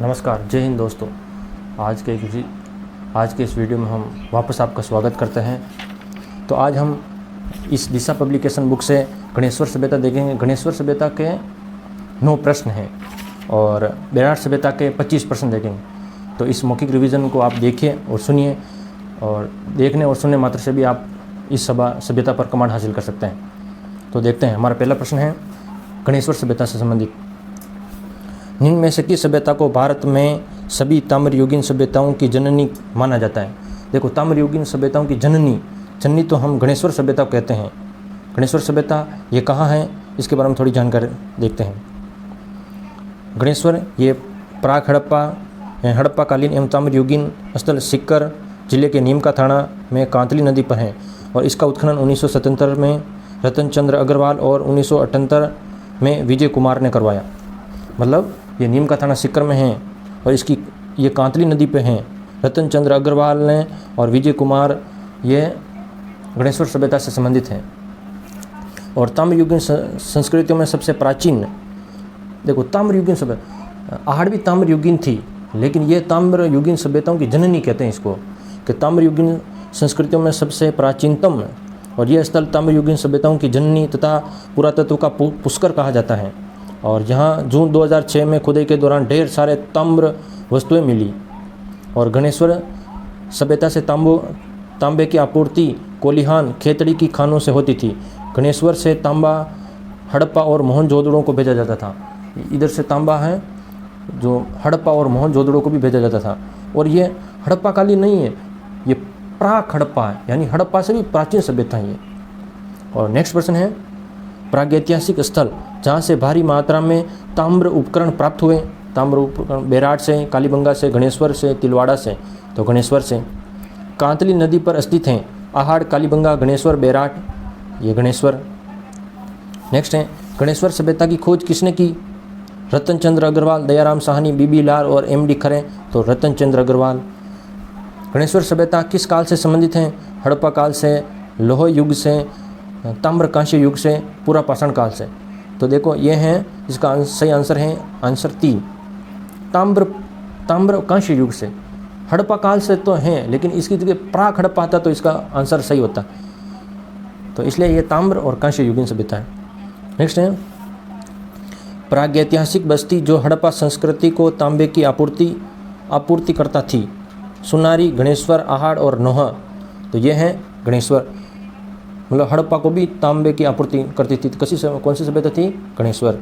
नमस्कार, जय हिंद दोस्तों। आज के इस वीडियो में हम वापस आपका स्वागत करते हैं। तो आज हम इस दिशा पब्लिकेशन बुक से गणेश्वर सभ्यता देखेंगे। गणेश्वर सभ्यता के 9 प्रश्न हैं और बेराट सभ्यता के 25 प्रश्न देखेंगे। तो इस मौखिक रिवीजन को आप देखिए और सुनिए, और देखने और सुनने मात्र से भी आप इस सभ्यता पर कमांड हासिल कर सकते हैं। तो देखते हैं, हमारा पहला प्रश्न है गणेश्वर सभ्यता से संबंधित। निम्न में से किस सभ्यता को भारत में सभी ताम्रयुगीन सभ्यताओं की जननी माना जाता है? देखो, ताम्रयुगीन सभ्यताओं की जननी तो हम गणेश्वर सभ्यता को कहते हैं। गणेश्वर सभ्यता ये कहाँ है, इसके बारे में थोड़ी जानकारी देखते हैं। गणेश्वर ये प्राक हड़प्पाकालीन एवं ताम्रयुगीन स्थल सीकर जिले के नीमका थाना में कांतली नदी पर है और इसका उत्खनन 1977 में रतन चंद्र अग्रवाल और 1978 में विजय कुमार ने करवाया। मतलब ये नीमका थाना सीकर में है और इसकी ये कांतली नदी पे हैं। रतन चंद्र अग्रवाल ने और विजय कुमार ये गणेश्वर सभ्यता से संबंधित हैं। और ताम्रयुगीन संस्कृतियों में सबसे प्राचीन, देखो ताम्रयुगीन सभ्यता, आहड़ भी ताम्रयुगीन थी, लेकिन ये ताम्रयुगीन सभ्यताओं की जननी कहते हैं इसको, कि ताम्रयुगीन संस्कृतियों में सबसे प्राचीनतम और यह स्थल ताम्रयुगीन सभ्यताओं की जननी तथा पुरातत्व का पुष्कर कहा जाता है। और यहाँ जून 2006 में खुदाई के दौरान ढेर सारे ताम्र वस्तुएं मिली और गणेश्वर सभ्यता से तांबे की आपूर्ति कोलिहान खेतड़ी की खानों से होती थी। गणेश्वर से तांबा हड़प्पा और मोहनजोदड़ो को भेजा जाता था। इधर से तांबा है जो हड़प्पा और मोहनजोदड़ो को भी भेजा जाता था। और ये हड़प्पा कालीन नहीं है, ये प्राक हड़प्पा है, यानी हड़प्पा से भी प्राचीन सभ्यता है ये। और नेक्स्ट प्रश्न है प्रागैतिहासिक स्थल जहाँ से भारी मात्रा में ताम्र उपकरण प्राप्त हुए। ताम्र उपकरण बेराट से, कालीबंगा से, गणेश्वर से, तिलवाड़ा से। तो गणेश्वर से। कांतली नदी पर स्थित हैं आहड़, कालीबंगा, गणेश्वर, बेराट, ये गणेश्वर। नेक्स्ट है गणेश्वर सभ्यता की खोज किसने की? रतन चंद्र अग्रवाल, दयाराम साहनी, बीबी लाल और एमडी खरे। तो रतन चंद्र अग्रवाल। गणेश्वर सभ्यता किस काल से संबंधित है? हड़प्पा काल से, लोह युग से, ताम्र कांस्य युग से, पूरा पाषाण काल से। तो देखो ये हैं, इसका सही आंसर है आंसर 3, ताम्र कांस्य युग से। हड़प्पा काल से तो हैं, लेकिन इसकी जगह प्राक हड़प्पा आता तो इसका आंसर सही होता। तो इसलिए ये ताम्र और कांस्य युगीन सभ्यता है। नेक्स्ट है प्रागैतिहासिक बस्ती जो हड़प्पा संस्कृति को तांबे की आपूर्ति करता थी। सुनारी, गणेश्वर, आहड़ और नोहा। तो ये हैं गणेश्वर, मतलब हड़प्पा को भी तांबे की आपूर्ति करती थी। कौन सी सभ्यता थी? गणेश्वर।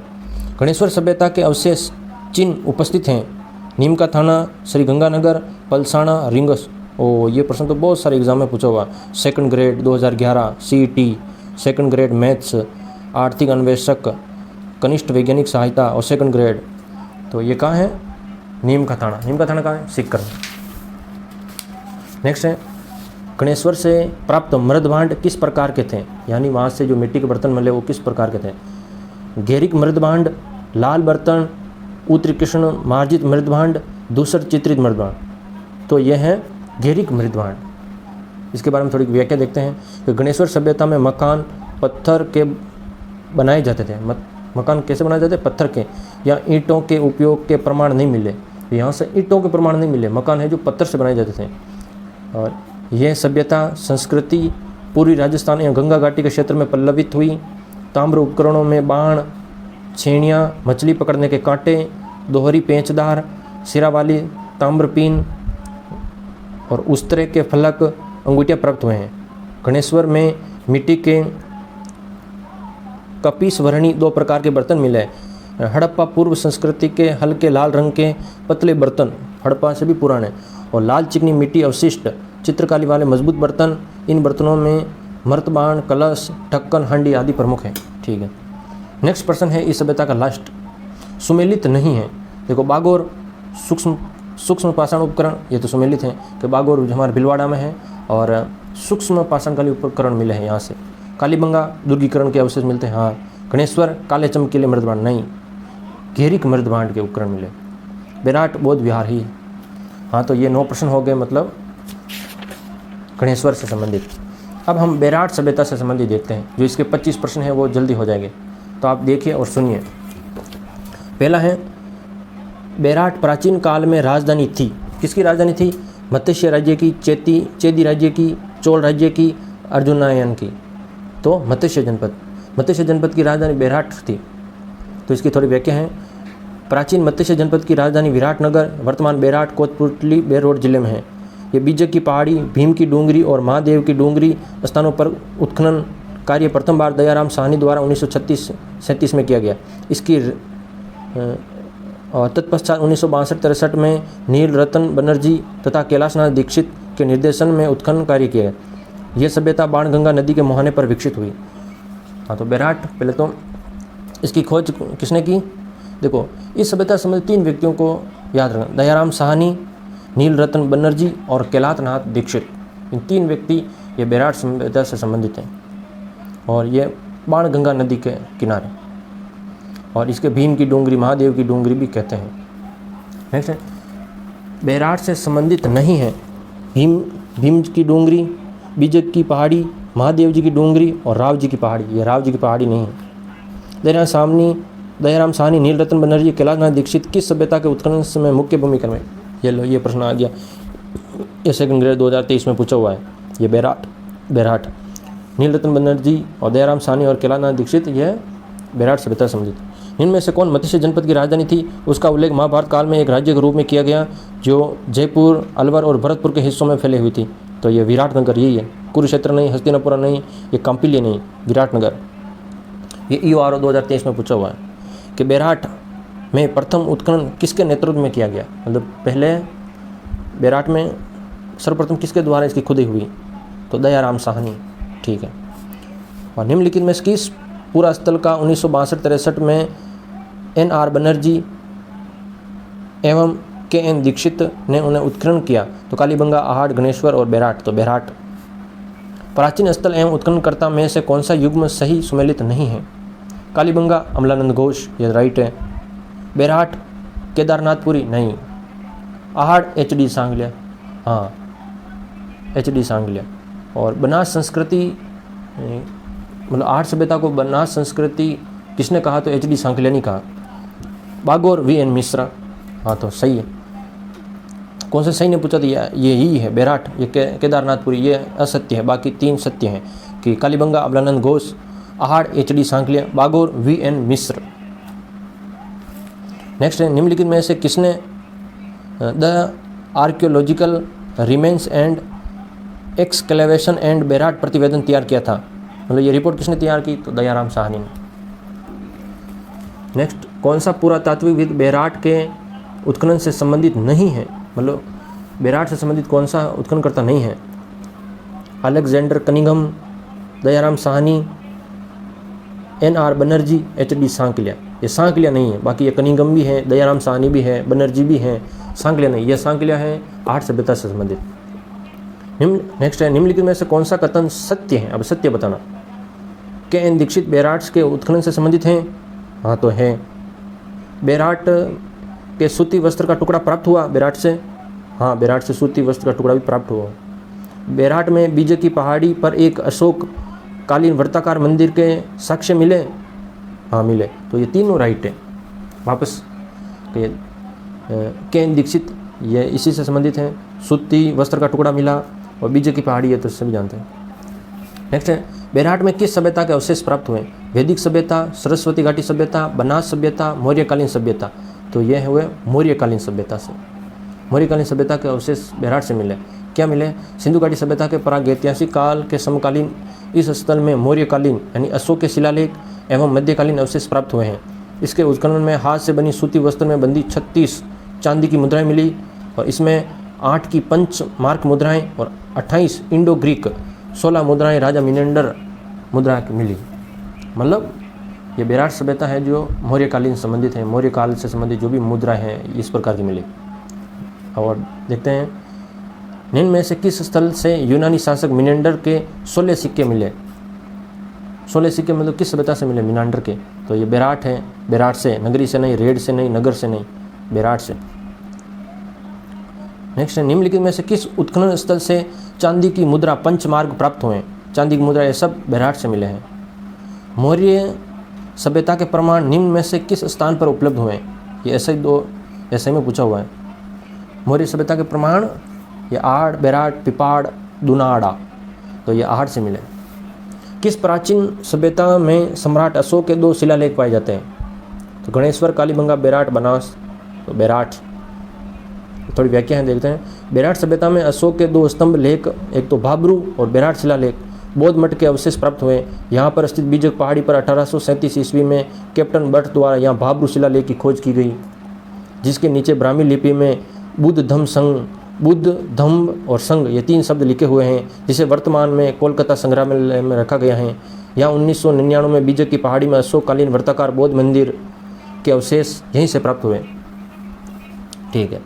गणेश्वर सभ्यता के अवशेष चिन्ह उपस्थित हैं नीमका थाना, श्री गंगानगर, पलसाना, रिंगस। ये प्रश्न तो बहुत सारे एग्जाम में पूछा हुआ। 2nd grade 2011 CET, 2nd grade maths, आर्थिक अन्वेषक, कनिष्ठ वैज्ञानिक सहायता और 2nd ग्रेड। तो ये कहाँ है? नीमका थाना। नीमका थाना कहाँ है? सीकर। नेक्स्ट है गणेश्वर से प्राप्त मृद भांड किस प्रकार के थे? यानी वहाँ से जो मिट्टी के बर्तन मिले वो किस प्रकार के थे? घेरिक मृद भांड, लाल बर्तन, उत्कृष्ण मार्जित मृद भांड, दूसर चित्रित मृद भांड। तो ये है घेरिक मृद भांड। इसके बारे में थोड़ी व्याख्या देखते हैं कि गणेश्वर सभ्यता में मकान पत्थर के बनाए जाते थे। मकान कैसे बनाए जाते? पत्थर के। या ईंटों के उपयोग के प्रमाण नहीं मिले। यहाँ से ईंटों के प्रमाण नहीं मिले, मकान है जो पत्थर से बनाए जाते थे। और यह सभ्यता संस्कृति पूर्वी राजस्थान एवं गंगा घाटी के क्षेत्र में पल्लवित हुई। ताम्र उपकरणों में बाण, छेड़ियाँ, मछली पकड़ने के कांटे, दोहरी पेंचदार, सिरा वाली ताम्रपीन और उस्तरे के फलक, अंगूठियाँ प्राप्त हुए हैं। गणेश्वर में मिट्टी के कपीसवर्णी 2 प्रकार के बर्तन मिले। हड़प्पा पूर्व संस्कृति के हल्के लाल रंग के पतले बर्तन, हड़प्पा से भी पुराने, और लाल चिकनी मिट्टी अवशिष्ट चित्रकारी वाले मजबूत बर्तन। इन बर्तनों में मर्तबान, कलश, ढक्कन, हांडी आदि प्रमुख हैं। ठीक है। नेक्स्ट प्रश्न है इस सभ्यता का लास्ट। सुमेलित नहीं है। देखो बागोर सूक्ष्म पाषाण उपकरण, ये तो सुमेलित हैं कि बागोर हमारे भिलवाड़ा में है और सूक्ष्म पाषाणकालीन उपकरण मिले हैं यहाँ से। कालीबंगा दुर्गीकरण के अवशेष मिलते हैं। हाँ। गणेश्वर काले चमकीले मृदभांड नहीं, घेरिक मृदभांड के उपकरण मिले। बेराट बौद्ध विहार ही। हाँ, तो ये 9 प्रश्न हो गए, मतलब गणेश्वर से संबंधित। अब हम बेराट सभ्यता से संबंधित देखते हैं, जो इसके 25 प्रश्न हैं वो जल्दी हो जाएंगे। तो आप देखिए और सुनिए। पहला है बेराट प्राचीन काल में राजधानी थी। किसकी राजधानी थी? मत्स्य राज्य की, चेदी राज्य की, चोल राज्य की, अर्जुनायन की। तो मत्स्य जनपद की राजधानी बेराट थी। तो इसकी थोड़ी व्याख्या है। प्राचीन मत्स्य जनपद की राजधानी विराटनगर वर्तमान बेराट कोतपुतली बेरोड जिले में है। ये बीजक की पहाड़ी, भीम की डूंगरी और महादेव की डूंगरी स्थानों पर उत्खनन कार्य प्रथम बार दयाराम साहनी द्वारा 1936-37 में किया गया। इसकी तत्पश्चात 1962-63 में नील रतन बनर्जी तथा कैलाशनाथ दीक्षित के निर्देशन में उत्खनन कार्य किया गया। यह सभ्यता बाणगंगा नदी के मुहाने पर विकसित हुई। हाँ, तो बेराट पहले तो इसकी खोज किसने की? देखो, इस सभ्यता से संबंधित 3 व्यक्तियों को याद रखना, दयाराम साहनी, नील रतन बनर्जी और कैलाशनाथ दीक्षित। इन 3 व्यक्ति ये बेराट सभ्यता से संबंधित हैं और ये बाणगंगा नदी के किनारे, और इसके भीम की डूंगरी, महादेव की डूंगरी भी कहते हैं। नेक्स्ट है, बेराट से संबंधित नहीं है भीम की डूंगरी, बीजक की पहाड़ी, महादेव जी की डूंगरी और राव जी की पहाड़ी। ये राव जी की पहाड़ी नहीं है। दयाराम साहनी, नील रतन बनर्जी, कैलाशनाथ दीक्षित किस सभ्यता के उत्खनन में मुख्य भूमिका में? ये प्रश्न आ गया, ये सेकंड ग्रेड 2023 में पूछा हुआ है। ये बेराट नील रतन बनर्जी और दयाराम साहनी और कैलाशनाथ दीक्षित, यह बेराट सभ्यता संबंधित। इनमें से कौन मत्स्य जनपद की राजधानी थी? उसका उल्लेख महाभारत काल में एक राज्य के रूप में किया गया जो जयपुर, अलवर और भरतपुर के हिस्सों में फैले हुई थी। तो ये विराटनगर यही है। कुरुक्षेत्र नहीं, हस्तिनापुर नहीं, ये कांपिल्य नहीं, विराटनगर। ये EORO 2023 में पूछा हुआ है कि बेराट में प्रथम उत्खनन किसके नेतृत्व में किया गया? मतलब पहले बेराट में सर्वप्रथम किसके द्वारा इसकी खुदाई हुई? तो दयाराम साहनी। ठीक है। और निम्नलिखित में किस पूरा स्थल का 1962-63 में NR बनर्जी एवं KN दीक्षित ने उन्हें उत्खनन किया? तो कालीबंगा, आहड़, गणेश्वर और बेराट। तो बेराट। प्राचीन स्थल एवं उत्खननकर्ता में से कौन सा युग्म सही सुमेलित नहीं है? कालीबंगा अमलानंद घोष, ये राइट है। बेराट केदारनाथपुरी नहीं। आहड़ HD सांगलिया, हाँ HD सांगलिया। और बनास संस्कृति, मतलब आहड़ सभ्यता को बनास संस्कृति किसने कहा? तो HD सांगलिया ने कहा। बागोर VN मिश्रा, हाँ तो सही है। कौन से सही ने पूछा? तो ये ही है बेराट, ये केदारनाथपुरी, ये असत्य है। बाकी 3 सत्य हैं कि Kalibanga Amalananda Ghosh, Ahar HD Sankalia, Bagor VN Mishra. Next है, निम्नलिखित में से किसने the archaeological remains and excavation and Bairat प्रतिवेदन तैयार किया था? मतलब ये रिपोर्ट किसने तैयार की? तो दयाराम साहनी ने। नेक्स्ट, कौन सा पुरातात्विकविद बेराट के उत्खनन से संबंधित नहीं है? मतलब बेराट से संबंधित कौन सा उत्खननकर्ता नहीं है? Alexander Cunningham, Dayaram Sahni, NR Banerjee, HD Sankalia. ये सांकलिया नहीं है, बाकी ये कनिंघम भी है, दयाराम साहनी भी है, बनर्जी भी है, सांकलिया नहीं। ये सांकलिया है आहड़ सभ्यता से संबंधित। नेक्स्ट है, निम्नलिखित में से कौन सा कथन सत्य है? अब सत्य बताना। KN दीक्षित बेराट के उत्खनन से संबंधित हैं? हाँ तो है। बेराट के सूती वस्त्र का टुकड़ा प्राप्त हुआ बेराट से? हाँ, बेराट से सूती वस्त्र का टुकड़ा भी प्राप्त हुआ। बेराट में बीजक की पहाड़ी पर एक अशोक कालीन वर्ताकार मंदिर के साक्ष्य मिले? हाँ मिले। तो ये तीनों राइट है। वापस KN दीक्षित, ये इसी से संबंधित हैं। सूती वस्त्र का टुकड़ा मिला और बीजक की पहाड़ी है, तो सभी जानते हैं। नेक्स्ट है, बेराट में किस सभ्यता के अवशेष प्राप्त हुए? वैदिक सभ्यता, सरस्वती घाटी सभ्यता, बनास सभ्यता, मौर्यकालीन सभ्यता। तो ये हुए मौर्यकालीन सभ्यता से। मौर्यकालीन सभ्यता के अवशेष बेराट से मिले। क्या मिले? सिंधु घाटी सभ्यता के प्रागैतिहासिक काल के समकालीन इस स्थल में मौर्यकालीन यानी अशोक के शिलालेख एवं मध्यकालीन अवशेष प्राप्त हुए हैं। इसके उत्खनन में हाथ से बनी सूती वस्त्र में बंधी 36 चांदी की मुद्राएं मिली और इसमें 8 की पंच मार्क मुद्राएं और 28 इंडो ग्रीक 16 मुद्राएं राजा मिनेंडर मुद्रा मिली। मतलब ये बेराट सभ्यता है जो मौर्यकालीन संबंधित है। मौर्य काल से संबंधित जो भी मुद्रा हैं इस प्रकार की मिली। और देखते हैं, निम्न में से किस स्थल से यूनानी शासक मिनेंडर के 16 सिक्के मिले? 16 सिक्के मतलब किस सभ्यता से मिले? मिनेंडर के। तो ये बेराट है। बेराट से, नगरी से नहीं, रेड से नहीं, नगर से नहीं, बेराट से। नेक्स्ट है, निम्नलिखित में से किस उत्खनन स्थल से चांदी की मुद्रा पंचमार्ग प्राप्त हुए? चांदी की मुद्रा ये सब बेराट से मिले हैं। मौर्य सभ्यता के प्रमाण निम्न में से किस स्थान पर उपलब्ध हुए? ये ऐसे 2 ऐसे में पूछा हुआ है। मौर्य सभ्यता के प्रमाण, ये आहड़, बेराट, पिपाड़, दुनाड़ा, तो ये आहड़ से मिले। किस प्राचीन सभ्यता में सम्राट अशोक के 2 शिलालेख पाए जाते हैं? तो गणेश्वर, कालीबंगा, बेराट, बनास, तो बेराट। थोड़ी व्याख्या है देखते हैं। बेराट सभ्यता में अशोक के 2 स्तंभ लेख, एक तो भाबरू और बेराट शिलालेख, बौद्ध मठ के अवशेष प्राप्त हुए। यहाँ पर स्थित बीजक पहाड़ी पर 1837 ईस्वी में कैप्टन बट द्वारा यहाँ भाबरू शिलालेख की खोज की गई, जिसके नीचे ब्राह्मी लिपि में बुद्ध धम्म और संघ ये 3 शब्द लिखे हुए हैं, जिसे वर्तमान में कोलकाता संग्रहालय में रखा गया है। यहाँ 1999 में बीजक की पहाड़ी में अशोककालीन वर्ताकार बौद्ध मंदिर के अवशेष यहीं से प्राप्त हुए। ठीक है,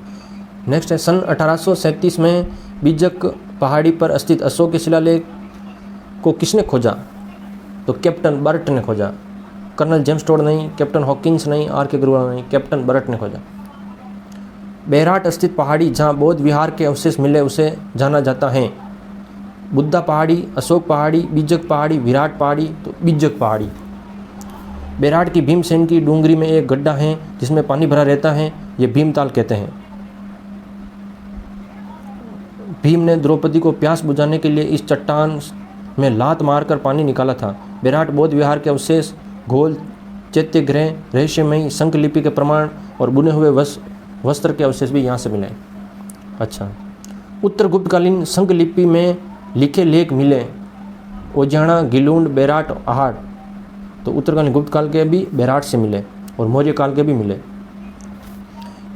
नेक्स्ट है सन 1837 में बीजक पहाड़ी पर स्थित अशोक के शिलालेख को किसने खोजा? तो कैप्टन बर्ट ने खोजा। कर्नल जेम्स टोड नहीं, कैप्टन हॉकिंस नहीं, आर.के. गुरुवाल नहीं, कैप्टन बर्ट ने खोजा। बेराट स्थित पहाड़ी जहाँ बौद्ध विहार के अवशेष मिले उसे जाना जाता है। बुद्धा पहाड़ी, अशोक पहाड़ी, बीजक पहाड़ी, विराट पहाड़ी, तो बीजक पहाड़ी। बेराट की भीमसेन की डूंगरी में एक गड्ढा है जिसमें पानी भरा रहता है, ये भीमताल कहते हैं। भीम ने द्रौपदी को प्यास बुझाने के लिए इस चट्टान में लात मारकर पानी निकाला था। बेराट बौद्ध विहार के अवशेष, घोल, चैत्य ग्रह, रहस्यमयी शंख लिपि के प्रमाण और बुने हुए वस्त्र के अवशेष भी यहाँ से मिले। अच्छा, उत्तर गुप्तकालीन शंख लिपि में लिखे लेख मिले, ओजाना, गिलुंड, बेराट, आहड़, तो उत्तरकालीन गुप्त काल के भी बेराट से मिले और मौर्य काल के भी मिले।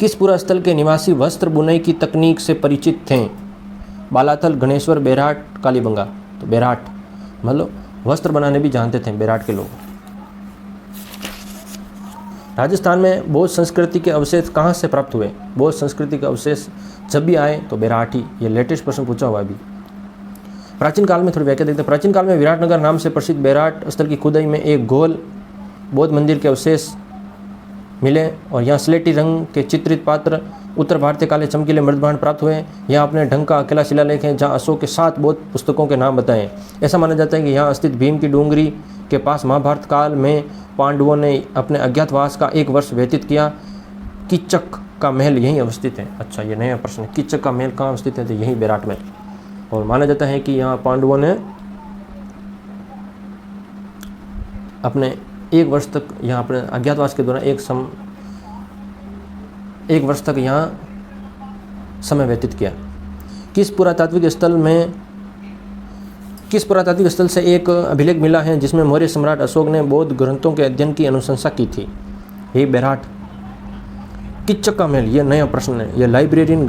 किस पुरास्थल के निवासी वस्त्र बुनाई की तकनीक से परिचित थे? बालाथल, गणेश्वर, बेराट, कालीबंगा, तो बेराट, मतलब वस्त्र बनाने भी जानते थे बेराट के लोग। राजस्थान में बौद्ध संस्कृति के अवशेष कहाँ से प्राप्त हुए? बौद्ध संस्कृति के अवशेष जब भी आए तो बेराट ही, ये लेटेस्ट प्रश्न पूछा हुआ अभी। प्राचीन काल में थोड़ी व्याख्या देखते हैं। प्राचीन काल में विराटनगर नाम से प्रसिद्ध बेराट स्थल की खुदाई में एक गोल बौद्ध मंदिर के अवशेष मिले और यहाँ स्लेटी रंग के चित्रित पात्र, उत्तर भारतीय काले चमकीले मृदभांड प्राप्त हुए। यहाँ अपने ढंग का अकेला शिलालेख है जहाँ अशोक के 7 बौद्ध पुस्तकों के नाम बताएं। ऐसा माना जाता है कि यहाँ स्थित भीम की डूंगरी के पास महाभारत काल में पांडवों ने अपने अज्ञातवास का 1 वर्ष व्यतीत किया। कीचक का महल यहीं अवस्थित है। अच्छा, ये नया प्रश्न है, कीचक का महल कहाँ अवस्थित है? तो यहीं बेराट में। और माना जाता है कि यहाँ पांडवों ने अपने 1 वर्ष तक यहाँ अपने अज्ञातवास के दौरान 1 वर्ष तक यहाँ समय व्यतीत किया। किस पुरातात्विक स्थल से एक अभिलेख मिला है जिसमें मौर्य सम्राट अशोक ने बौद्ध ग्रंथों के अध्ययन की अनुशंसा की थी? ये बेराट। कीचक का महल, ये नया प्रश्न है, ये लाइब्रेरियन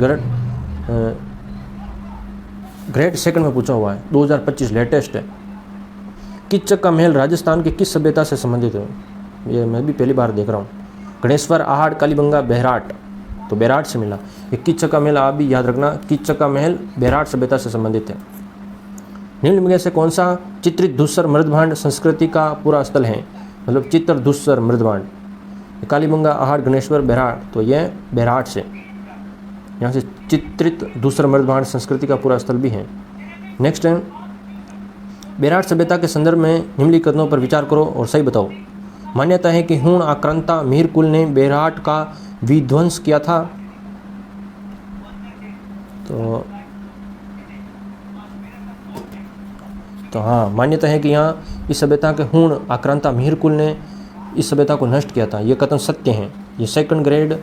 ग्रेड 2 में पूछा हुआ है, 2025 लेटेस्ट है। कीचक का महल राजस्थान की किस सभ्यता से संबंधित है? ये मैं भी पहली बार देख रहा हूँ। गणेश्वर, आहड़, कालीबंगा, बेराट, तो बेराट से मिला। ये कीचक का महल आप भी याद रखना, कीचक का महल बेराट सभ्यता से संबंधित है। निम्न में से कौन सा चित्रित धूसर मृदभांड संस्कृति का पूरा स्थल है? मतलब चित्र धूसर मृदभांड, कालीबंगा, आहड़, गणेश्वर, बेराट, तो ये बेराट से यहाँ से चित्रित धूसर मृदभांड संस्कृति का पूरा स्थल भी है। नेक्स्ट है, बेराट सभ्यता के संदर्भ में निम्नलिखितों पर विचार करो और सही बताओ। मान्यता है कि हूण आक्रांता मीर कुल ने बेराट का विध्वंस किया था। तो हाँ, मान्यता है कि यहाँ इस सभ्यता के हूण आक्रांता मीर कुल ने इस सभ्यता को नष्ट किया था। ये कथन सत्य है। ये 2nd ग्रेड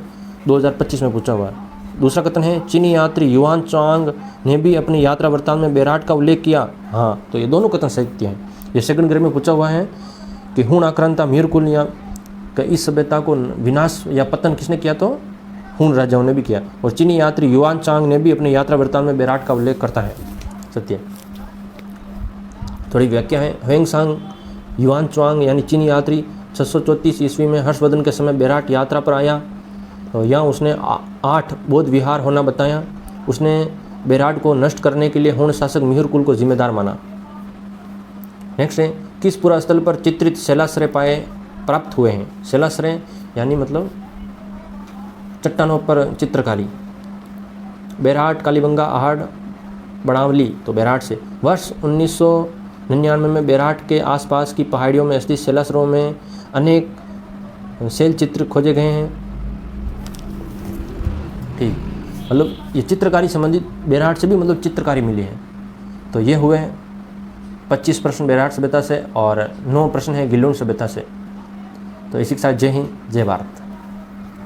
2025 में पूछा हुआ है। दूसरा कथन है, चीनी यात्री युआन चांग ने भी अपनी यात्रा वृत्तांत में बेराट का उल्लेख किया। हाँ, तो ये दोनों कथन सत्य हैं। ये 2nd ग्रेड में पूछा हुआ है कि हूण आक्रांता मीर कुल या इस सभ्यता को विनाश या पतन किसने किया? तो हूण राजाओं ने भी किया। और चीनी यात्री युआन चांग ने भी अपनी यात्रा वृत्तांत में बेराट का उल्लेख करता है। सत्य। थोड़ी व्याख्या है, ह्वेंगसांग युआन चांग यानी चीनी यात्री 634 ईस्वी में हर्षवर्धन के समय बेराट यात्रा पर आया। तो यहाँ उसने 8 बौद्ध विहार होना बताया। उसने बेराट को नष्ट करने के लिए हूण शासक मिहिर कुल को जिम्मेदार माना। नेक्स्ट है, किस पुरा स्थल पर चित्रित शैलाश्रय प्राप्त हुए हैं? शैलाश्रय यानी मतलब चट्टानों पर चित्रकारी। बेराट, कालीबंगा, आहड़, बड़ावली, तो बेराट से। वर्ष 1999 में बेराट के आसपास की पहाड़ियों में स्थित शैलाश्रयों में अनेक शैल चित्र खोजे गए हैं। ठीक, मतलब ये चित्रकारी संबंधित बेरहाट से भी मतलब चित्रकारी मिली है। तो ये हुए 25 प्रश्न बेरहाट सभ्यता से और 9 प्रश्न है गिल्लोन सभ्यता से। तो इसी के साथ जय हिंद, जय भारत।